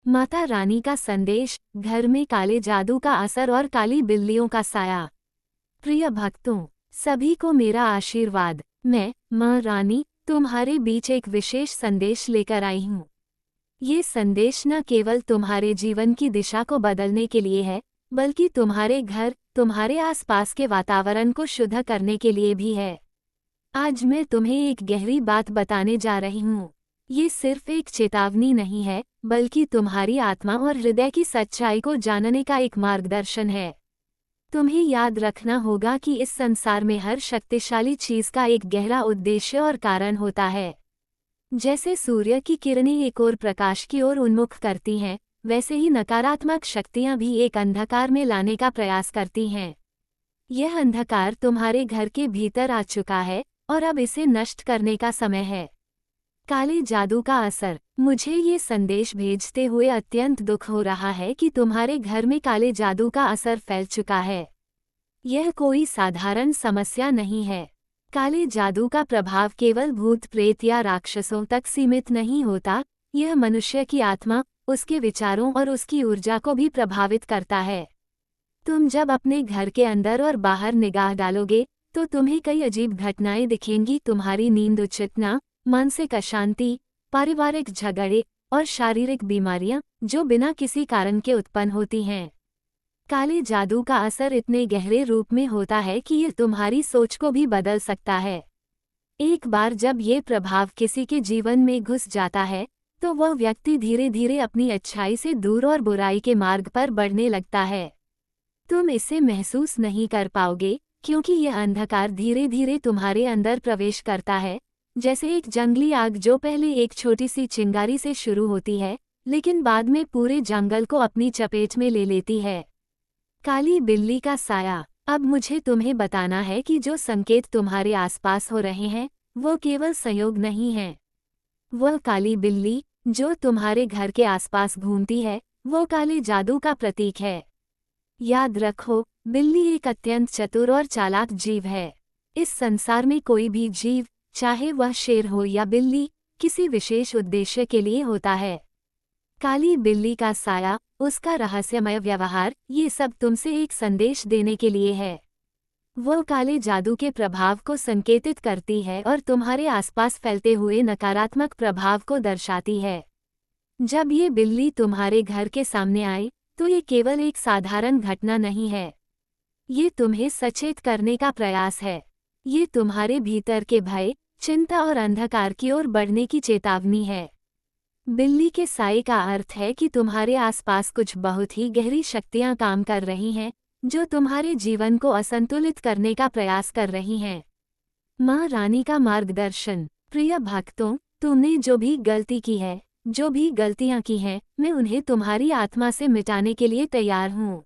माता रानी का संदेश, घर में काले जादू का असर और काली बिल्लियों का साया। प्रिय भक्तों, सभी को मेरा आशीर्वाद। मैं माँ रानी तुम्हारे बीच एक विशेष संदेश लेकर आई हूँ। ये संदेश न केवल तुम्हारे जीवन की दिशा को बदलने के लिए है, बल्कि तुम्हारे घर, तुम्हारे आसपास के वातावरण को शुद्ध करने के लिए भी है। आज मैं तुम्हें एक गहरी बात बताने जा रही हूँ। ये सिर्फ एक चेतावनी नहीं है, बल्कि तुम्हारी आत्मा और हृदय की सच्चाई को जानने का एक मार्गदर्शन है। तुम्हें याद रखना होगा कि इस संसार में हर शक्तिशाली चीज का एक गहरा उद्देश्य और कारण होता है। जैसे सूर्य की किरणें एक और प्रकाश की ओर उन्मुख करती हैं, वैसे ही नकारात्मक शक्तियां भी एक अंधकार में लाने का प्रयास करती हैं। यह अंधकार तुम्हारे घर के भीतर आ चुका है और अब इसे नष्ट करने का समय है। काले जादू का असर। मुझे ये संदेश भेजते हुए अत्यंत दुख हो रहा है कि तुम्हारे घर में काले जादू का असर फैल चुका है। यह कोई साधारण समस्या नहीं है। काले जादू का प्रभाव केवल भूत प्रेत या राक्षसों तक सीमित नहीं होता, यह मनुष्य की आत्मा, उसके विचारों और उसकी ऊर्जा को भी प्रभावित करता है। तुम जब अपने घर के अंदर और बाहर निगाह डालोगे, तो तुम्हें कई अजीब घटनाएं दिखेंगी। तुम्हारी नींद उचित न, मानसिक अशांति, पारिवारिक झगड़े और शारीरिक बीमारियां जो बिना किसी कारण के उत्पन्न होती हैं। काले जादू का असर इतने गहरे रूप में होता है कि यह तुम्हारी सोच को भी बदल सकता है। एक बार जब ये प्रभाव किसी के जीवन में घुस जाता है, तो वह व्यक्ति धीरे धीरे अपनी अच्छाई से दूर और बुराई के मार्ग पर बढ़ने लगता है। तुम इसे महसूस नहीं कर पाओगे, क्योंकि यह अंधकार धीरे धीरे तुम्हारे अंदर प्रवेश करता है, जैसे एक जंगली आग जो पहले एक छोटी सी चिंगारी से शुरू होती है, लेकिन बाद में पूरे जंगल को अपनी चपेट में ले लेती है। काली बिल्ली का साया। अब मुझे तुम्हें बताना है कि जो संकेत तुम्हारे आसपास हो रहे हैं, वो केवल संयोग नहीं हैं। वह काली बिल्ली जो तुम्हारे घर के आसपास घूमती है, वो काले जादू का प्रतीक है। याद रखो, बिल्ली एक अत्यंत चतुर और चालाक जीव है। इस संसार में कोई भी जीव, चाहे वह शेर हो या बिल्ली, किसी विशेष उद्देश्य के लिए होता है। काली बिल्ली का साया, उसका रहस्यमय व्यवहार, ये सब तुमसे एक संदेश देने के लिए है। वो काले जादू के प्रभाव को संकेतित करती है और तुम्हारे आसपास फैलते हुए नकारात्मक प्रभाव को दर्शाती है। जब ये बिल्ली तुम्हारे घर के सामने आए, तो ये केवल एक साधारण घटना नहीं है। ये तुम्हें सचेत करने का प्रयास है। ये तुम्हारे भीतर के भय, चिंता और अंधकार की ओर बढ़ने की चेतावनी है। बिल्ली के साए का अर्थ है कि तुम्हारे आसपास कुछ बहुत ही गहरी शक्तियां काम कर रही हैं, जो तुम्हारे जीवन को असंतुलित करने का प्रयास कर रही हैं। माँ रानी का मार्गदर्शन। प्रिय भक्तों, तुमने जो भी गलती की है, जो भी गलतियां की हैं, मैं उन्हें तुम्हारी आत्मा से मिटाने के लिए तैयार हूँ।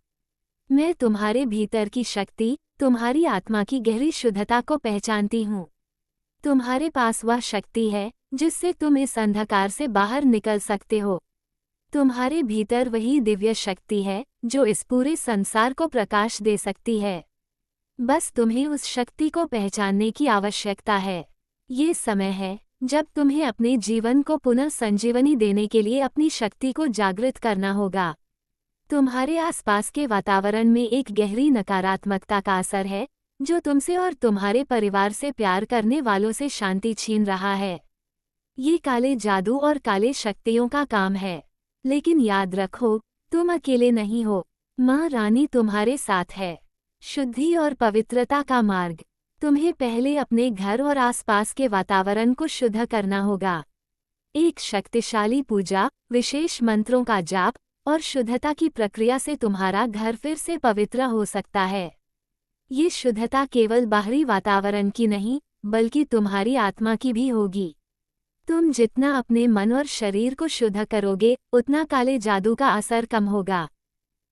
मैं तुम्हारे भीतर की शक्ति, तुम्हारी आत्मा की गहरी शुद्धता को पहचानती हूँ। तुम्हारे पास वह शक्ति है जिससे तुम इस अंधकार से बाहर निकल सकते हो। तुम्हारे भीतर वही दिव्य शक्ति है जो इस पूरे संसार को प्रकाश दे सकती है। बस तुम्हें उस शक्ति को पहचानने की आवश्यकता है। ये समय है जब तुम्हें अपने जीवन को पुनः संजीवनी देने के लिए अपनी शक्ति को जागृत करना होगा। तुम्हारे आसपास के वातावरण में एक गहरी नकारात्मकता का असर है, जो तुमसे और तुम्हारे परिवार से प्यार करने वालों से शांति छीन रहा है। ये काले जादू और काले शक्तियों का काम है। लेकिन याद रखो, तुम अकेले नहीं हो। माँ रानी तुम्हारे साथ है। शुद्धि और पवित्रता का मार्ग। तुम्हें पहले अपने घर और आसपास के वातावरण को शुद्ध करना होगा। एक शक्तिशाली पूजा, विशेष मंत्रों का जाप और शुद्धता की प्रक्रिया से तुम्हारा घर फिर से पवित्र हो सकता है। ये शुद्धता केवल बाहरी वातावरण की नहीं, बल्कि तुम्हारी आत्मा की भी होगी। तुम जितना अपने मन और शरीर को शुद्ध करोगे, उतना काले जादू का असर कम होगा।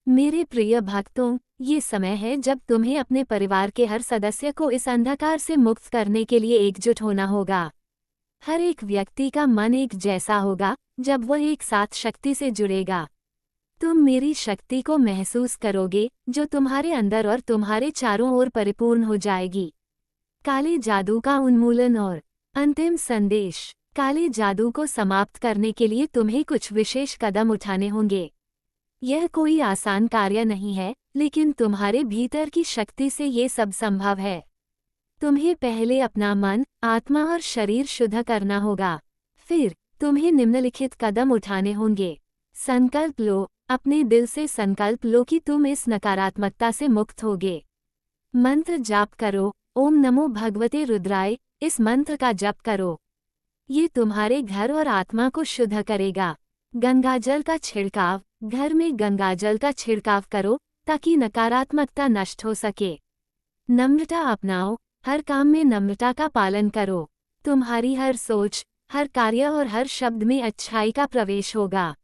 मेरे प्रिय भक्तों, ये समय है जब तुम्हें अपने परिवार के हर सदस्य को इस अंधकार से मुक्त करने के लिए एकजुट होना होगा। हर एक व्यक्ति का मन एक जैसा होगा जब वह एक साथ शक्ति से जुड़ेगा। तुम मेरी शक्ति को महसूस करोगे, जो तुम्हारे अंदर और तुम्हारे चारों ओर परिपूर्ण हो जाएगी। काले जादू का उन्मूलन और अंतिम संदेश। काले जादू को समाप्त करने के लिए तुम्हें कुछ विशेष कदम उठाने होंगे। यह कोई आसान कार्य नहीं है, लेकिन तुम्हारे भीतर की शक्ति से ये सब संभव है। तुम्हें पहले अपना मन, आत्मा और शरीर शुद्ध करना होगा। फिर तुम्हें निम्नलिखित कदम उठाने होंगे। संकल्प लो, अपने दिल से संकल्प लो कि तुम इस नकारात्मकता से मुक्त होगे। मंत्र जाप करो, ओम नमो भगवते रुद्राय, इस मंत्र का जप करो। ये तुम्हारे घर और आत्मा को शुद्ध करेगा। गंगाजल का छिड़काव, घर में गंगाजल का छिड़काव करो ताकि नकारात्मकता नष्ट हो सके। नम्रता अपनाओ, हर काम में नम्रता का पालन करो। तुम्हारी हर सोच, हर कार्य और हर शब्द में अच्छाई का प्रवेश होगा।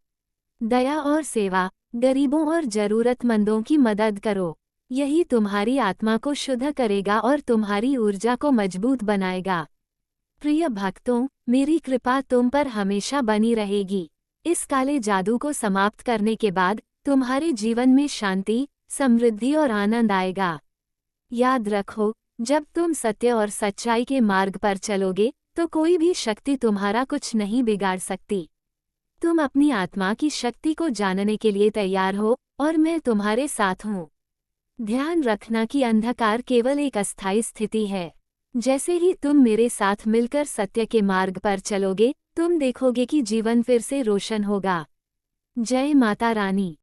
दया और सेवा, गरीबों और जरूरतमंदों की मदद करो। यही तुम्हारी आत्मा को शुद्ध करेगा और तुम्हारी ऊर्जा को मजबूत बनाएगा। प्रिय भक्तों, मेरी कृपा तुम पर हमेशा बनी रहेगी। इस काले जादू को समाप्त करने के बाद तुम्हारे जीवन में शांति, समृद्धि और आनंद आएगा। याद रखो, जब तुम सत्य और सच्चाई के मार्ग पर चलोगे तो कोई भी शक्ति तुम्हारा कुछ नहीं बिगाड़ सकती। तुम अपनी आत्मा की शक्ति को जानने के लिए तैयार हो और मैं तुम्हारे साथ हूँ। ध्यान रखना कि अंधकार केवल एक अस्थायी स्थिति है। जैसे ही तुम मेरे साथ मिलकर सत्य के मार्ग पर चलोगे, तुम देखोगे कि जीवन फिर से रोशन होगा। जय माता रानी।